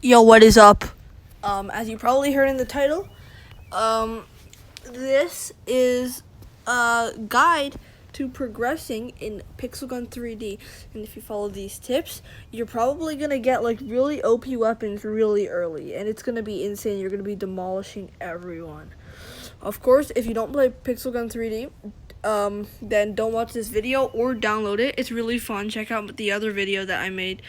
Yo, what is up? As you probably heard in the title, this is a guide to progressing in Pixel Gun 3D. And if you follow these tips, you're probably gonna get like really OP weapons really early, and it's gonna be insane. You're gonna be demolishing everyone. Of course, if you don't play Pixel Gun 3D, then don't watch this video or download it. It's really fun. Check out the other video that I made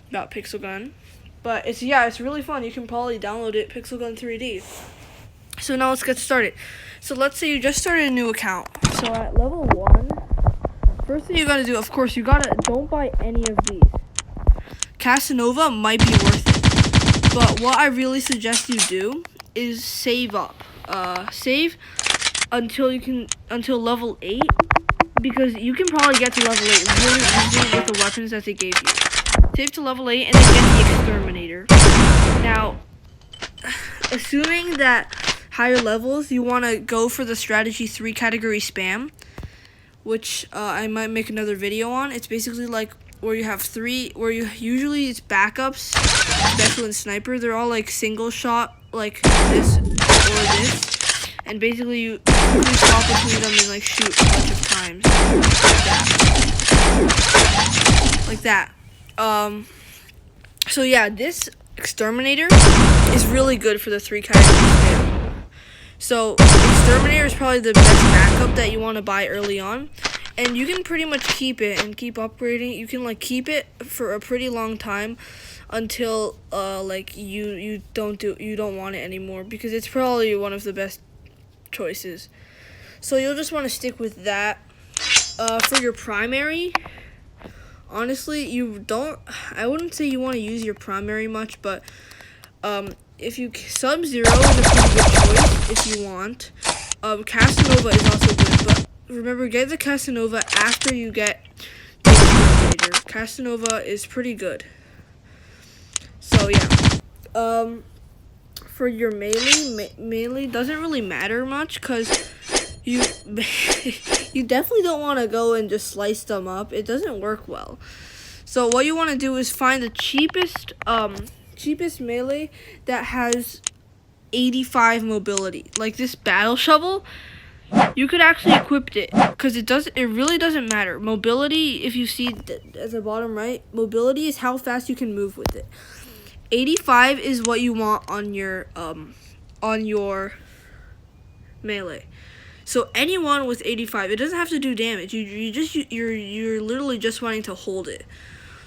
about Pixel Gun. But it's really fun. You can probably download it, Pixel Gun 3D. So now let's get started. So let's say you just started a new account. So at level 1, first thing you gotta do, of course, don't buy any of these. Casanova might be worth it, but what I really suggest you do is save up. Save until level 8, because you can probably get to level 8 really easily with the weapons that they gave you. Save to level 8 and then get the exterminator. Now, assuming that higher levels, you want to go for the strategy 3 category spam, which I might make another video on. It's basically like where you have usually it's backups, special and sniper. They're all like single shot, like this or this, and basically you swap between them and like shoot a bunch of times like that. So yeah, this exterminator is really good for the 3 category spam. So exterminator is probably the best backup that you want to buy early on, and you can pretty much keep it and keep upgrading. You can like keep it for a pretty long time until like you don't want it anymore, because it's probably one of the best choices. So you'll just want to stick with that. For your primary, honestly, I wouldn't say you want to use your primary much, but Sub-Zero is a pretty good choice if you want. Casanova is also good, but remember, get the Casanova after you get the exterminator. Casanova is pretty good. So yeah. For your melee doesn't really matter much, because you you definitely don't want to go and just slice them up. It doesn't work well. So what you want to do is find the cheapest melee that has 85 mobility. Like this battle shovel, you could actually equip it, because it really doesn't matter. Mobility, if you see at the bottom right, mobility is how fast you can move with it. 85 is what you want on your melee. So anyone with 85, it doesn't have to do damage. You're literally just wanting to hold it.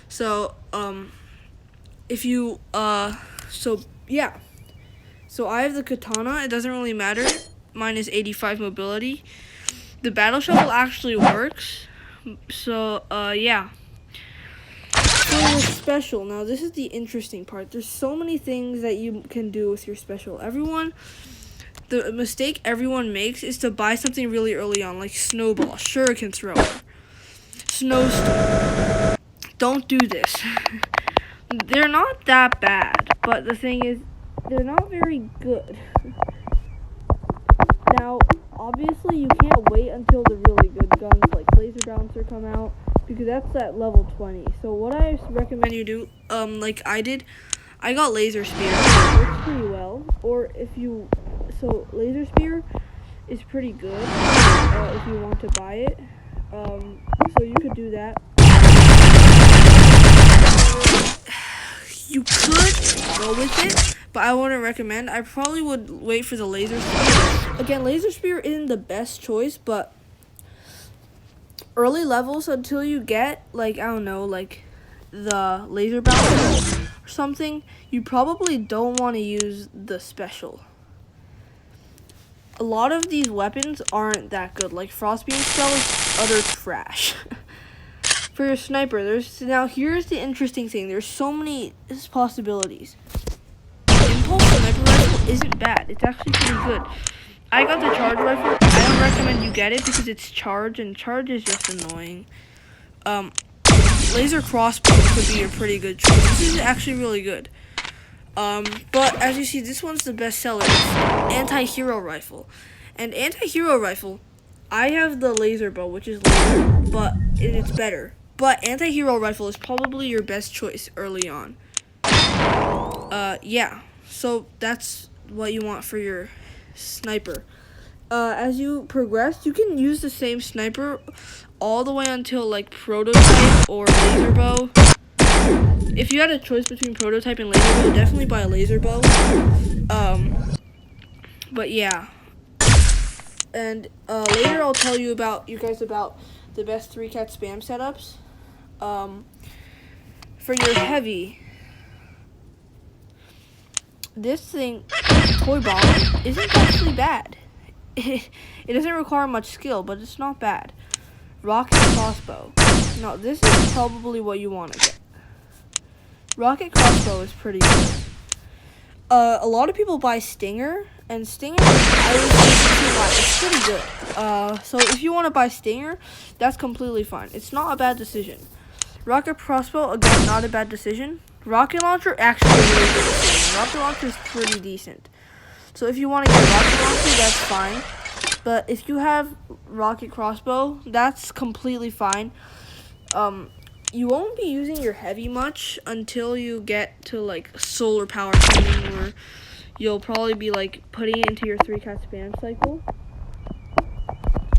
So if you so yeah. So I have the katana. It doesn't really matter. Mine is 85 mobility. The battle shovel actually works. So yeah. For your special, now this is the interesting part. There's so many things that you can do with your special. The mistake everyone makes is to buy something really early on, like snowball, shuriken thrower, snowstorm. Don't do this. They're not that bad, but the thing is, they're not very good. Now, obviously, you can't wait until the really good guns like laser bouncer come out, because that's at level 20. So what I recommend you do, like I did, I got laser spear. It works pretty well. Or so laser spear is pretty good if you want to buy it. So you could do that. You could go with it, but I wouldn't recommend. I probably would wait for the laser spear. Again, laser spear isn't the best choice, but early levels, until you get like, I don't know, like the laser bouncer or something, you probably don't want to use the special. A lot of these weapons aren't that good. Like Frostbeam spell is utter trash. For your sniper, here's the interesting thing. There's so many possibilities. Impulse sniper rifle isn't bad. It's actually pretty good. I got the charge rifle. I don't recommend you get it because it's charge, and charge is just annoying. Laser crossbow could be a pretty good choice. This is actually really good. But as you see, this one's the best seller. It's anti-hero rifle. And anti-hero rifle, I have the laser bow, which is laser, but it's better. But anti-hero rifle is probably your best choice early on. yeah, so that's what you want for your sniper. As you progress, you can use the same sniper all the way until like prototype or laser bow. If you had a choice between prototype and laser bow, definitely buy a laser bow. But yeah, and later I'll tell you guys about the best 3-cat spam setups. For your heavy, this thing, toy bomb, isn't actually bad. It doesn't require much skill, but it's not bad. Rocket crossbow. Now, this is probably what you want to get. Rocket crossbow is pretty good. A lot of people buy Stinger, and Stinger, I would say it's pretty good. So if you want to buy Stinger, that's completely fine. It's not a bad decision. Rocket crossbow, again, not a bad decision. Rocket launcher, actually a really good decision. Rocket launcher is pretty decent. So if you want to get rocket launcher, that's fine. But if you have rocket crossbow, that's completely fine. You won't be using your heavy much until you get to like solar power training, where you'll probably be like putting it into your 3-cat spam cycle.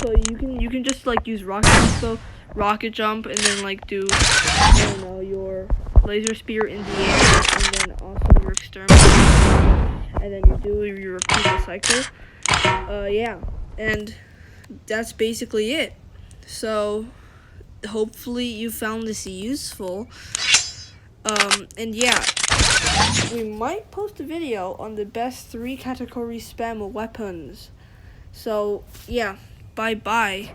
So you can just like use rocket crossbow, rocket jump, and then like do, I don't know, your laser spear in the air, and then also your exterminator, and then you do your repeated cycle. Yeah, and that's basically it. So hopefully you found this useful. And yeah, we might post a video on the best 3-category spam weapons. So yeah, bye bye.